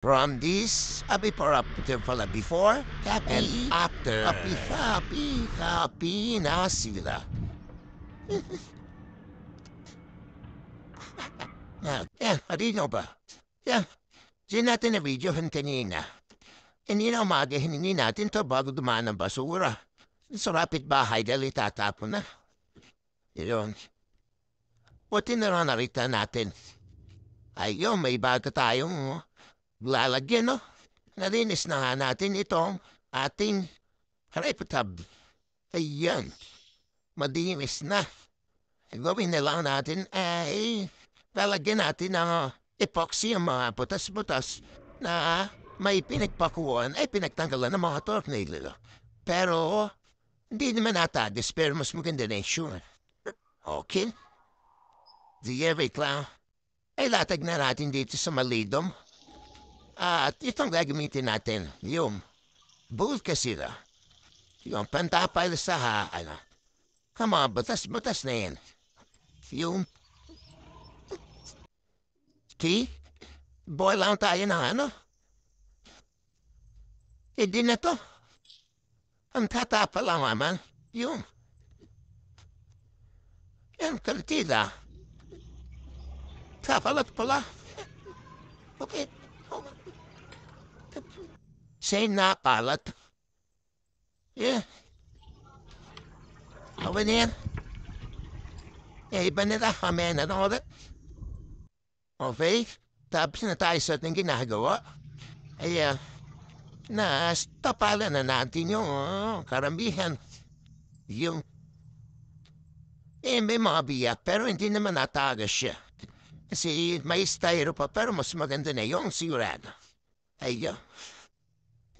From this, before after pala before, and Copy. after. Copy na sila. Yan, marino ba? Yan, di natin na video kanina. Hindi na umaga hiningi natin to bago dumaan ang basura. Sa rapid bahay dahil itatapon na. Yun. Buti na lang narita natin. Ayun, may bago tayong lalagyan, no? Narinis na nga natin itong ating reputab. Ayan, madinis na. Gawin na lang natin ay lalagyan natin ng epoxy ang mga butas-butas na may pinagpakuan ay pinagtanggalan ng mga tornilyo. Pero hindi naman natagis pero mas maganda na yung Okay? Sige, wait lang. Ay latag na natin dito sa malidom. At itong gagamitin natin, yung bull kasira. Yung pantapay sa mga batas-batas na yan. Yung tea, boil lang tayo ng hindi na to. Ang tatapa lang naman, yung kantida. Tapalat pala. Okay. Say na palat. Yeah. Over there. Yeah, iba nila kami na ulit. Okay? Tapos na tayo sa ating ginagawa. Ay, tapalan na natin yung karamihan. Yung, may mga biyak, pero hindi naman natagas siya. Kasi may styro pa, pero mas maganda na yung sigurado. Ayun.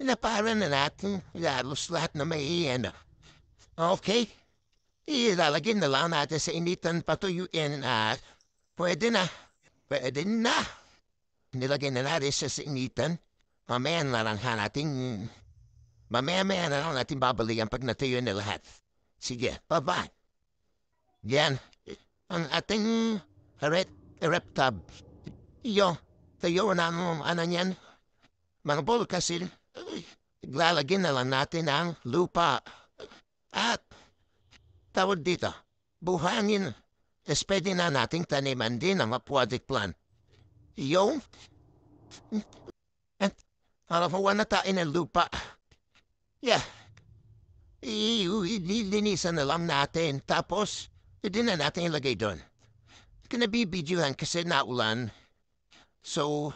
Naparan na natin halos lahat na may Okay? Ilalagay na lang natin sa initan patuyuin at pwede na. Pwede na. Nilagay na natin sa initan. Mamaya na lang natin mamaya na lang natin babalikan pag natuyo na lahat. Sige, bye-bye. Yan. Ang ating reptab. Iyo, tayo na ano yan. Mga bol kasi lalagyan na lang natin ang lupa. At tawag dito, buhangin. Tapos pwede na nating taniman din ang aquatic plant. Yung, at halafawan na tayo ng lupa. Yeah. Ilinisan na lang natin. Tapos, hindi na natin ilagay doon. Kinabibidyohan kasi naulan. So,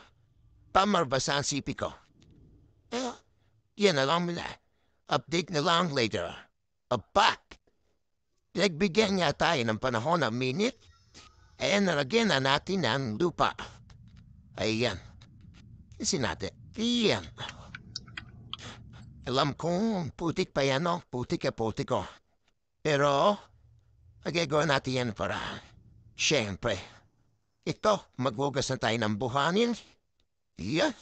pamarbasa ang sipi ko. Yan na lang muna. Update na lang later. Back. Nagbigyan niya tayo ng panahon ng minute. Nalagyan na natin ang lupa. Ayan. Isin natin. Iyan. Alam kong putik pa yan, no? Putik ko. Pero, magagawa natin yan para, syempre, ito, maghugas na tayo ng buhanin. Iyan.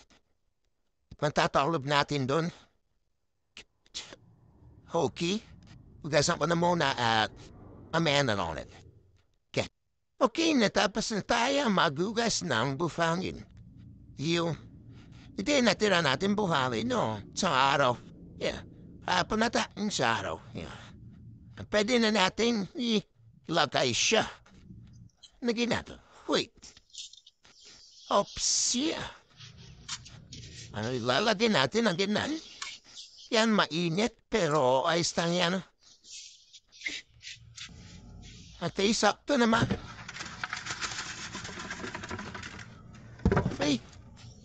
Matatalob natin doon. Okay. Hugasan ko na muna at mamaya na ulit. Okay, natapos na tayo maghugas ng buhangin. Yung, hindi natira natin buhangin, no? Sa araw. Yeah. Hapon na tayo sa araw. Yeah. Pwede na natin ilagay siya. Naginato. Wait. Oops, yeah. Ilalagay natin ang ginan. Yan mainit pero ayos lang yan. At isakto naman. Okay.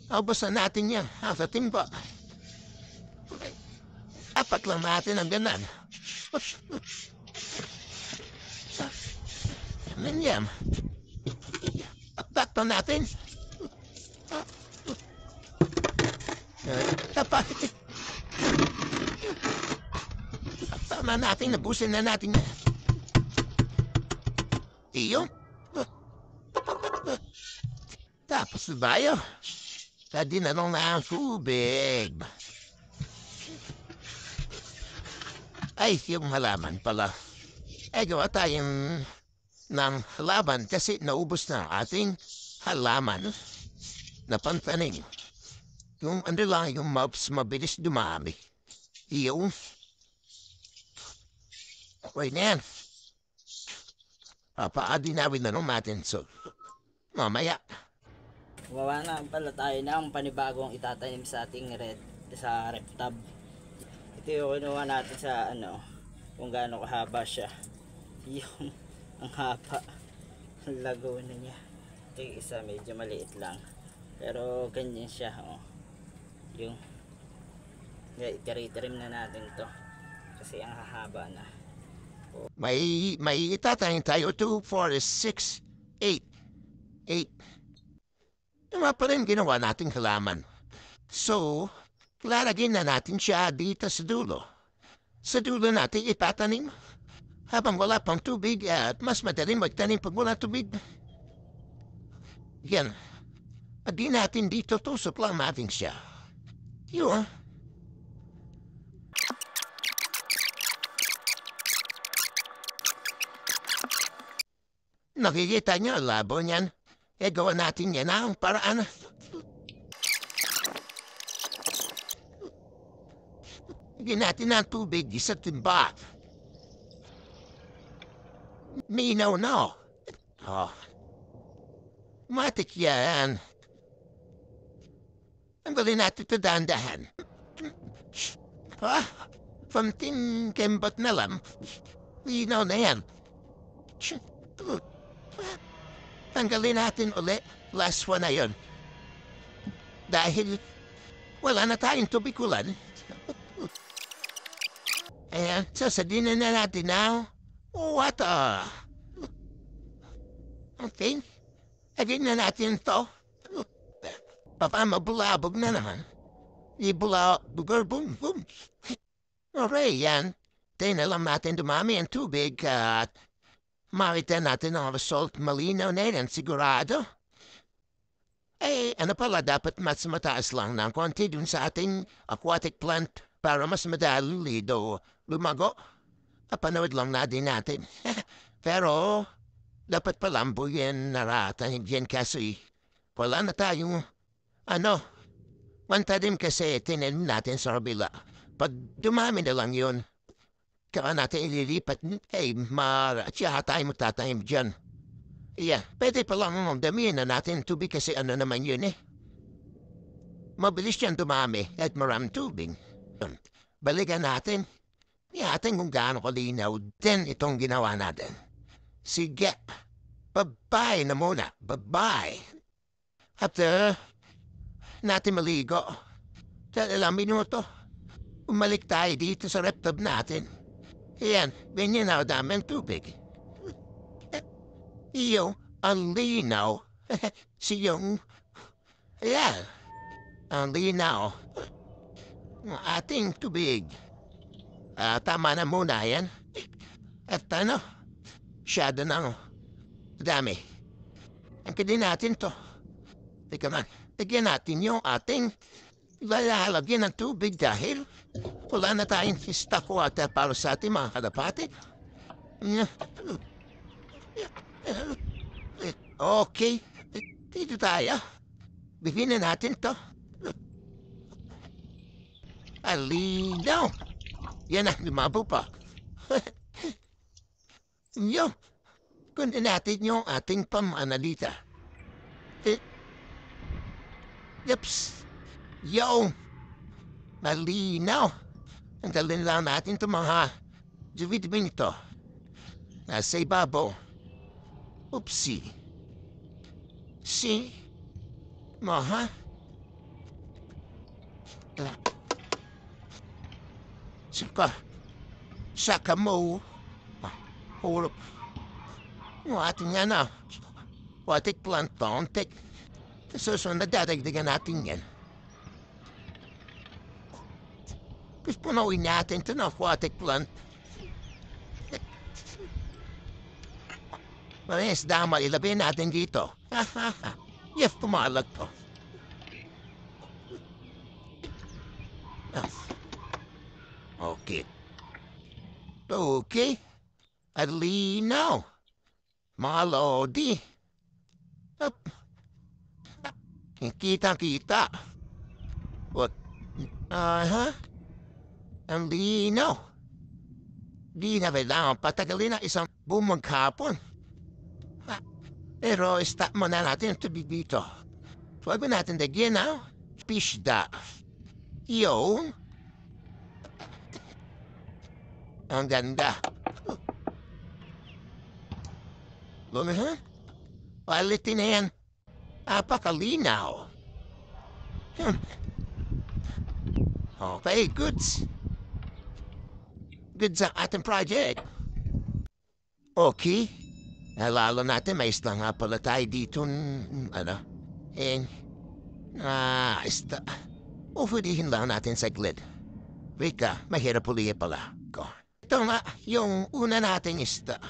Abos na natin yan. Sa timba. Okay. Apat lang natin ang ganan. Yan. Apat natin. Dapat. Tama natin, nabusin na natin. Iyo. Tapos na tayo. Tadi na nung na ang tubig. Ay, yung halaman pala. Gawa tayong ng halaman kasi naubos na ating halaman na pantanim. Yung ano lang, yung mouse mabilis dumami. Yung, okay na yan. Papaadinawin na nung natin. So, mamaya. Gumawa na pala tayo ng panibagong itatanim sa ating sa rep tab. Ito yung kinuha natin sa ano, kung gaano kahaba siya. Yung ang haba, ang laguna niya. Ito yung isa medyo maliit lang, pero ganyan siya, oh. Yung i-trim na natin to kasi ang hahaba na. May itatayin tayo. 2, 4, 6, 8. 8. Yung pa rin ginawa nating halaman. So, lalagyan na natin siya dito sa dulo. Sa dulo natin itatanim. Habang wala pang tubig at mas madaling magtanim pag wala tubig. Yan. At di natin dito tusok lang natin siya. Yun. Nakikita niyo, labo niyan. Gawa natin yan ang paraan. Lagyan natin ang tubig sa timba. Minaw na. Oh. Matik yan. Tanggalin natin ito dahan-dahan. Ha? Panting kembat na lang. Minaw na yan. Tanggalin natin ulit. Last one na yun. Dahil wala na tayong tubikulan. Ayan, sasadinin na natin now. Water. Okay. Lagyan na natin to. Papa, mabulabog na naman. Ibulabog, boom, boom. Alright, yan. Tayo na lang natin dumami ang tubig at makita natin ang result malinaw na yan, sigurado. Ano pala, dapat mas mataas lang ng konti dun sa ating aquatic plant para mas madali do lumago. Papanood lang natin. Pero, dapat palambuyin naratanig yan kasi wala na tayong, wantadim kasi tinanim natin sa kabila. Pag dumami na lang yun, kaya natin ililipat, siya tayo magtatanim dyan. Yeah, pwede pa lang damihin na natin tubig kasi naman yun eh. Mabilis yan dumami at maraming tubig. Balikan natin. Atin kung gaano kalinaw din itong ginawa natin. Sige, bye-bye na muna. Bye-bye. After natin maligo, sa ilang minuto, umalik tayo dito sa reptab natin. Ayan, ganyan na dami ang tubig. Iyo, ang linaw. Siyong, ayan, ang linaw. Ang ating tubig. Tama na muna yan. At syado na dami. Ang kadi natin to. Teka man, lagyan natin yung ating lalagyan ng tubig dahil wala na tayong stock water para sa ating mga kalapati. Okay, dito tayo. Bigyan na natin to. Alinaw. Yan na, lumabo pa. Yo, kunin natin yung ating pamanalita. Yeps. Yo, malinaw. Ang dalhin lang natin ito mga vitamin ito. Nasa ibabaw. Oopsie. See? Maha? Saka mo. Hulap. Yung ating aquatic plant tontik. Susunod na dadagdagan natin yan. Gusto punawin natin ito na aquatic plant. Maris, dama, ilabay natin dito. Yes, pumalag to. Okay. Okay. At linaw. Mga lodi. Kitang-kita. What? Huh? Ang linaw. Di na kailangan patagalin na isang buong maghapon. Pero stop muna natin ang tubig dito. Huwag ba natin lagyan na? Pisda. Yun. Ang ganda. Lumi ha? Quality na yan. Apakalinaw. Okay, goods. Goods ang ating project. Okay. Lalo natin, may isla nga pala tayo dito, isla. Ufudihin lang natin saglit. Wait ka, mahirap uliya pala. Go. Ito nga, yung una nating isla.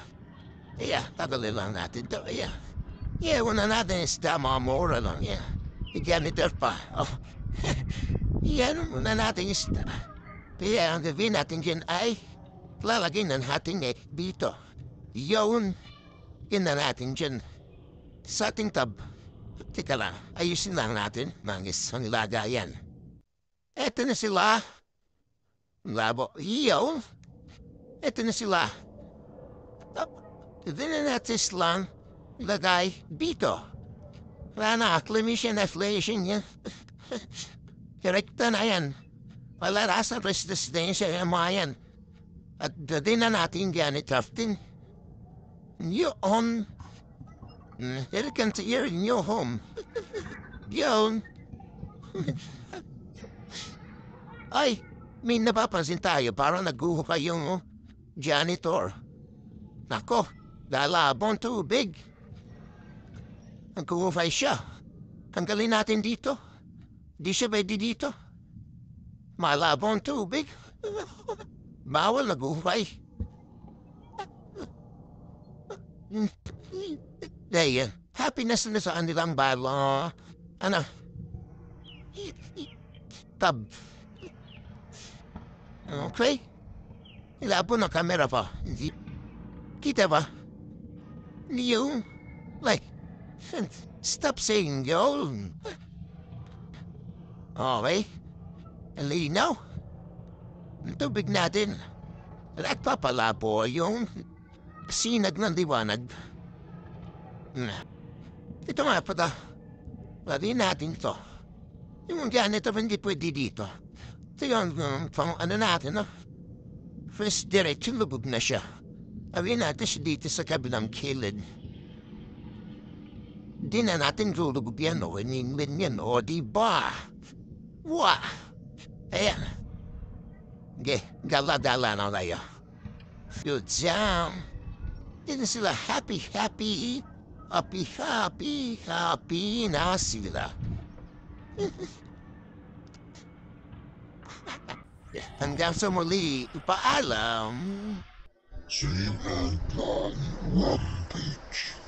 Tagalin lang natin ito, una natin isla, mga mura lang, Janitor pa, Yan, una nating isla. Kaya ang gawin natin dyan ay, lalagyan ng ating egg dito. Yun. Yun na natin dyan. Sa ating tab. Teka lang, ayusin lang natin. Mangis ang lagayan. Eto na sila. Labo. Yun. Eto na sila. Ito na natin silang lagay dito. Wala na, acclimation, inflation yan. Direkta na yan. Wala rasa resistensya yung mga yan. At din na natin yan itraftin. Yun. It can see you're in your home. Yun. Ay, may napapansin tayo parang naghuhukay yung janitor. Nako, lalabong tubig. Naghuhukay siya. Tanggalin natin dito. Di siya pwede dito. Malabong tubig. Bawal naghuhukay. Dahil, happiness na sa kanilang balo. Tab. Okay? Ilabo na camera pa. Kita ba? You, like, stop saying yo. Okay? Linaw. Ang tubig natin. Nagpapalabo yung sinag ng liwanag. Ito nga pala. Pwede natin to. Yung ganito hindi pwede dito. Ito yung pang natin, no? First diretso lubog na siya. Awin natin siya dito sa kabilang kilid. Di na natin lulubog yan, o iningwin yan, o diba? Wah! Ayan. Okay, gala-gala na tayo. Good job. Dito sila happy na sila. Hanggang sa muli, paalam. Same and Rampage.